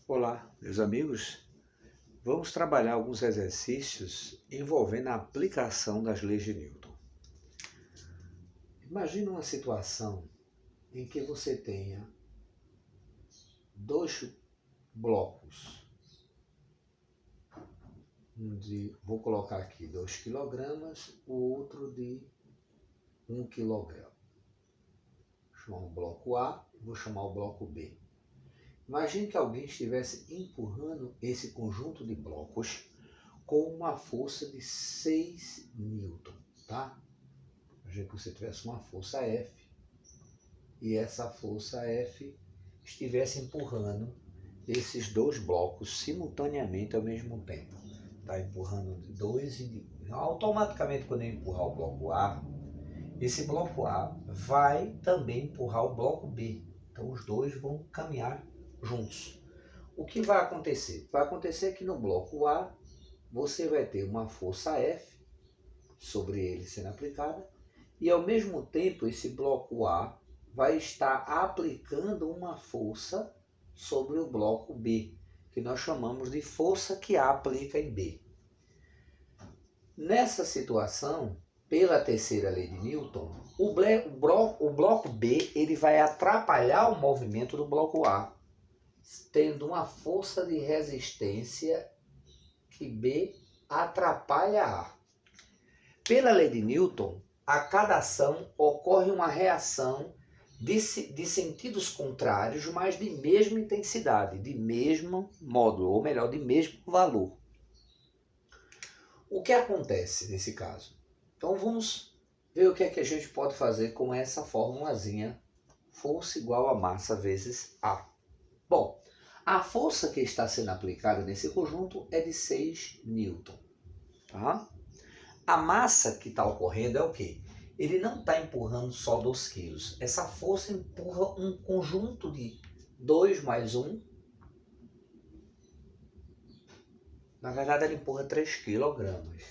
Olá, meus amigos. Vamos trabalhar alguns exercícios envolvendo a aplicação das leis de Newton. Imagina uma situação em que você tenha dois blocos, vou colocar aqui 2 kg, o outro de 1 kg. Vou chamar o bloco A e vou chamar o bloco B. Imagine que alguém estivesse empurrando esse conjunto de blocos com uma força de 6 newton, tá? Imagine que você tivesse uma força F e essa força F estivesse empurrando esses dois blocos simultaneamente ao mesmo tempo. Está empurrando de dois e automaticamente quando eu empurrar o bloco A, esse bloco A vai também empurrar o bloco B. Então os dois vão caminhar juntos. O que vai acontecer? Vai acontecer que no bloco A você vai ter uma força F sobre ele sendo aplicada e ao mesmo tempo esse bloco A vai estar aplicando uma força sobre o bloco B, que nós chamamos de força que A aplica em B. Nessa situação, pela terceira lei de Newton, o bloco B ele vai atrapalhar o movimento do bloco A, tendo uma força de resistência que B atrapalha A. Pela lei de Newton, a cada ação ocorre uma reação de sentidos contrários, mas de mesma intensidade, de mesmo módulo, ou melhor, de mesmo valor. O que acontece nesse caso? Então vamos ver o que é que a gente pode fazer com essa formulazinha, força igual a massa vezes A. Bom, a força que está sendo aplicada nesse conjunto é de 6 newton. Tá? A massa que está ocorrendo é o quê? Ele não está empurrando só 2 quilos. Essa força empurra um conjunto de 2 mais 1. Na verdade, ela empurra 3 quilogramas.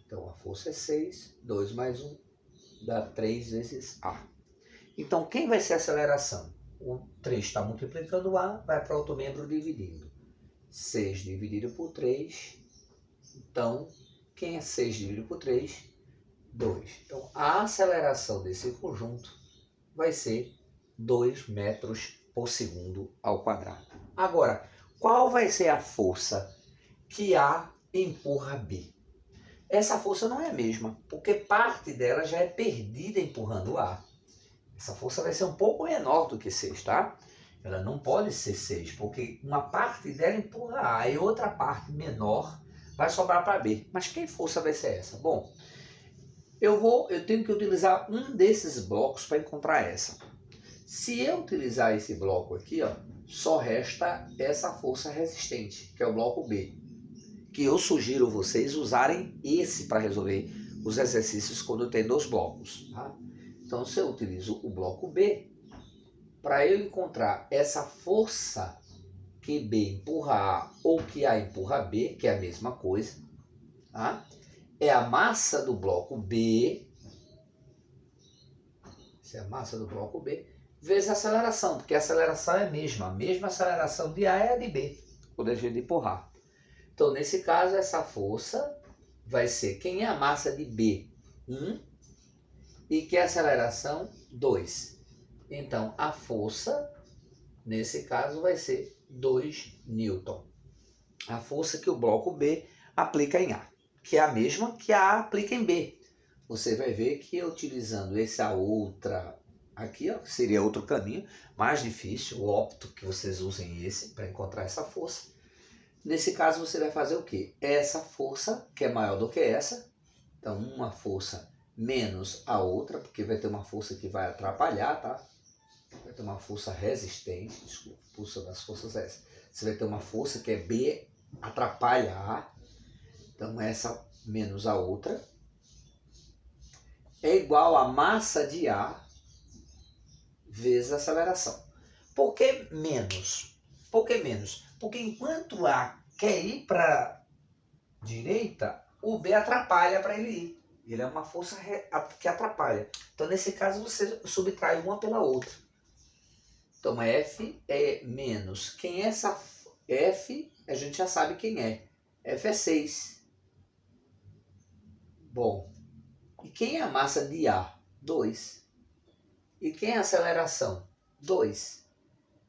Então, a força é 6, 2 mais 1, dá 3 vezes A. Então, quem vai ser a aceleração? O 3 está multiplicando o A, vai para outro membro dividindo. 6 dividido por 3. Então, quem é 6 dividido por 3? 2. Então, a aceleração desse conjunto vai ser 2 metros por segundo ao quadrado. Agora, qual vai ser a força que A empurra B? Essa força não é a mesma, porque parte dela já é perdida empurrando A. Essa força vai ser um pouco menor do que 6, tá? Ela não pode ser 6, porque uma parte dela empurra A e outra parte menor vai sobrar para B. Mas que força vai ser essa? Bom, eu tenho que utilizar um desses blocos para encontrar essa. Se eu utilizar esse bloco aqui, ó, só resta essa força resistente, que é o bloco B. Que eu sugiro vocês usarem esse para resolver os exercícios quando tem 2 blocos. Tá? Então, se eu utilizo o bloco B, para eu encontrar essa força que B empurra A ou que A empurra B, que é a mesma coisa, tá? É a massa do bloco B, essa é a massa do bloco B, vezes a aceleração, porque a aceleração é a mesma aceleração de A é a de B, quando a gente empurrar. Então, nesse caso, essa força vai ser, quem é a massa de B? 1, e que é a aceleração? 2. Então, a força, nesse caso, vai ser 2 newton. A força que o bloco B aplica em A, que é a mesma que a A aplica em B. Você vai ver que utilizando essa outra aqui, ó, seria outro caminho, mais difícil, eu opto que vocês usem esse para encontrar essa força. Nesse caso, você vai fazer o quê? Essa força, que é maior do que essa, então uma força menos a outra, porque vai ter uma força que vai atrapalhar, tá? Vai ter uma força resistente, desculpa, força das forças é essa. Você vai ter uma força que é B, atrapalha A, então essa menos a outra, é igual a massa de A vezes a aceleração. Por que menos? Por que menos? Porque enquanto A quer ir para a direita, o B atrapalha para ele ir. Ele é uma força que atrapalha. Então, nesse caso, você subtrai uma pela outra. Então, F é menos. Quem é F, a gente já sabe quem é. F é 6. Bom, e quem é a massa de A? 2. E quem é a aceleração? 2.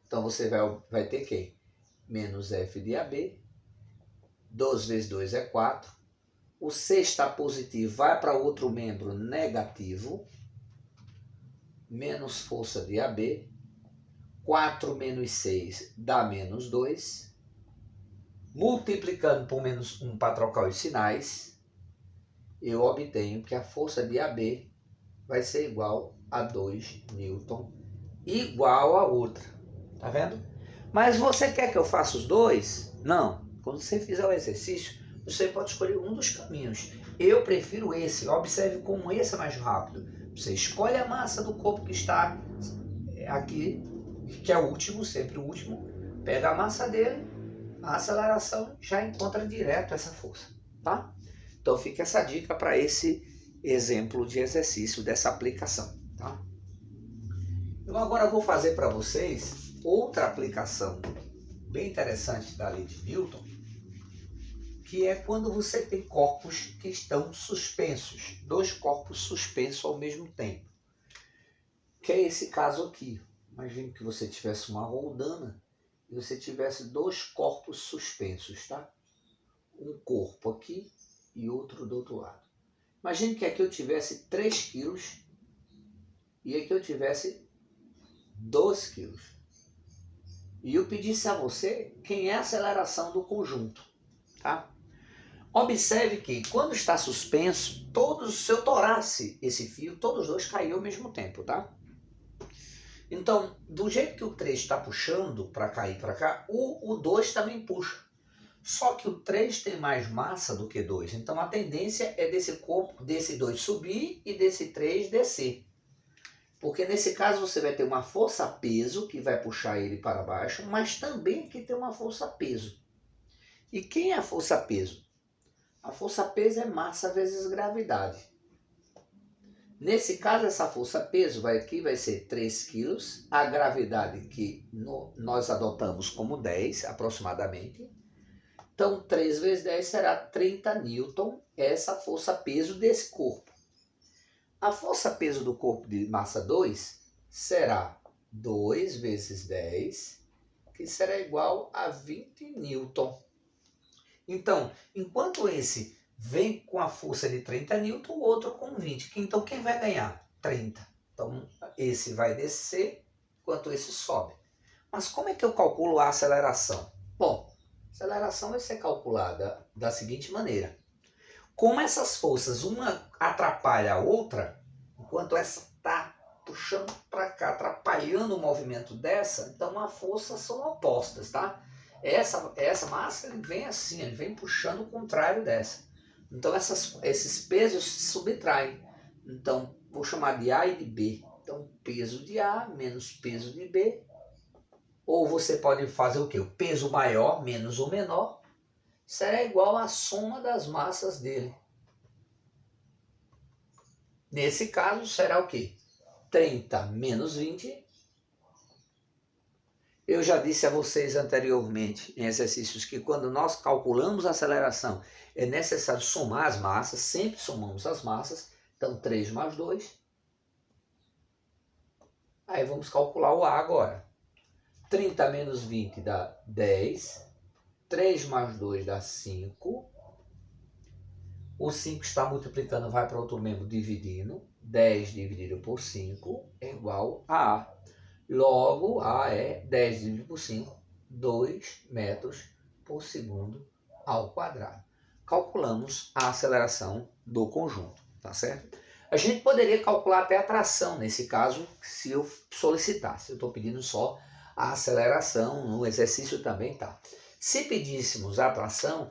Então você vai ter quem? Menos F de AB. 2 vezes 2 é 4. O C está positivo, vai para outro membro negativo. Menos força de AB. 4 menos 6 dá menos 2. Multiplicando por menos 1 para trocar os sinais, eu obtenho que a força de AB vai ser igual a 2 newton, igual a outra. Tá vendo? Mas você quer que eu faça os dois? Não. Quando você fizer o exercício, você pode escolher um dos caminhos. Eu prefiro esse. Observe como esse é mais rápido. Você escolhe a massa do corpo que está aqui, que é o último, sempre o último. Pega a massa dele, a aceleração, já encontra direto essa força. Tá? Então fica essa dica para esse exemplo de exercício dessa aplicação. Tá? Eu agora vou fazer para vocês outra aplicação bem interessante da lei de Newton, que é quando você tem corpos que estão suspensos, dois corpos suspensos ao mesmo tempo. Que é esse caso aqui. Imagine que você tivesse uma roldana e você tivesse dois corpos suspensos, tá? Um corpo aqui e outro do outro lado. Imagine que aqui eu tivesse 3 quilos e aqui eu tivesse 2 quilos. E eu pedisse a você quem é a aceleração do conjunto, tá? Observe que quando está suspenso, se eu torasse esse fio, todos os dois caíam ao mesmo tempo, tá? Então, do jeito que o 3 está puxando para cair para cá, o 2 também puxa. Só que o 3 tem mais massa do que 2. Então, a tendência é desse corpo, desse 2 subir e desse 3 descer. Porque nesse caso você vai ter uma força-peso que vai puxar ele para baixo, mas também aqui tem uma força-peso. E quem é a força-peso? A força-peso é massa vezes gravidade. Nesse caso, essa força-peso vai ser 3 kg, a gravidade que nós adotamos como 10 aproximadamente. Então, 3 vezes 10 será 30 newton, essa força-peso desse corpo. A força-peso do corpo de massa 2 será 2 vezes 10, que será igual a 20 newton. Então, enquanto esse vem com a força de 30 newton, o outro com 20. Então, quem vai ganhar? 30. Então, esse vai descer, enquanto esse sobe. Mas como é que eu calculo a aceleração? Bom, a aceleração vai ser calculada da seguinte maneira. Como essas forças, uma atrapalha a outra, enquanto essa está puxando para cá, atrapalhando o movimento dessa, então as forças são opostas, tá? Essa massa ele vem assim, ele vem puxando o contrário dessa. Então esses pesos se subtraem. Então vou chamar de A e de B. Então peso de A menos peso de B. Ou você pode fazer o quê? O peso maior menos o menor será igual à soma das massas dele. Nesse caso será o quê? 30 menos 20. Eu já disse a vocês anteriormente em exercícios que quando nós calculamos a aceleração é necessário somar as massas, sempre somamos as massas, então 3 mais 2. Aí vamos calcular o A agora. 30 menos 20 dá 10, 3 mais 2 dá 5, o 5 está multiplicando, vai para outro membro dividindo, 10 dividido por 5 é igual a A. Logo, A é 10 dividido por 5, 2 metros por segundo ao quadrado. Calculamos a aceleração do conjunto, tá certo? A gente poderia calcular até a tração, nesse caso, se eu solicitasse. Eu estou pedindo só a aceleração, no exercício também tá. Se pedíssemos a tração,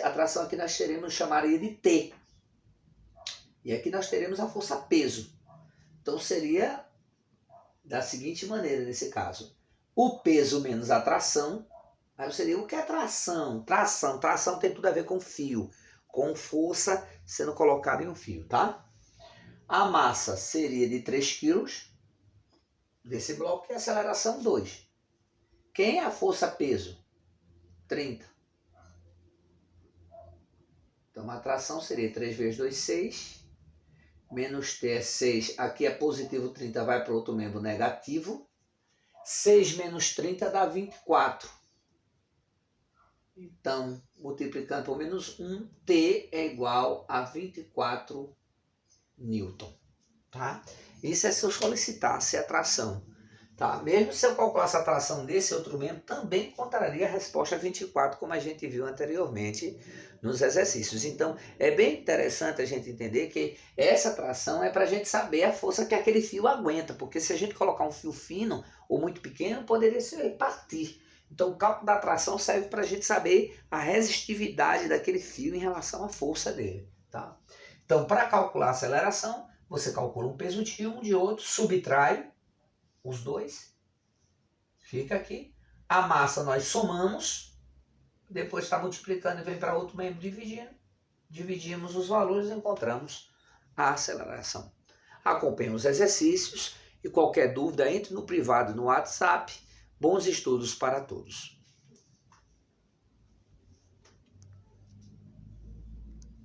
a tração aqui nós chamaria de T. E aqui nós teremos a força-peso. Então seria da seguinte maneira, nesse caso. O peso menos a tração. Aí seria, o que é tração? Tração tem tudo a ver com fio. Com força sendo colocada em um fio, tá? A massa seria de 3 kg desse bloco e a aceleração 2. Quem é a força-peso? 30. Então, a tração seria 3 vezes 2, 6. Menos T é 6. Aqui é positivo 30, vai para o outro membro negativo. 6 menos 30 dá 24. Então, multiplicando por menos 1, T é igual a 24 Newton. Tá? Isso é se eu solicitasse a tração. Tá? Mesmo se eu calculasse a tração desse outro membro, também encontraria a resposta 24, como a gente viu anteriormente nos exercícios. Então, é bem interessante a gente entender que essa tração é para a gente saber a força que aquele fio aguenta, porque se a gente colocar um fio fino ou muito pequeno, poderia partir. Então, o cálculo da tração serve para a gente saber a resistividade daquele fio em relação à força dele. Tá? Então, para calcular a aceleração, você calcula um peso de um, de outro, subtrai os dois, fica aqui. A massa nós somamos, depois está multiplicando e vem para outro membro dividindo. Dividimos os valores e encontramos a aceleração. Acompanhe os exercícios e qualquer dúvida, entre no privado no WhatsApp. Bons estudos para todos.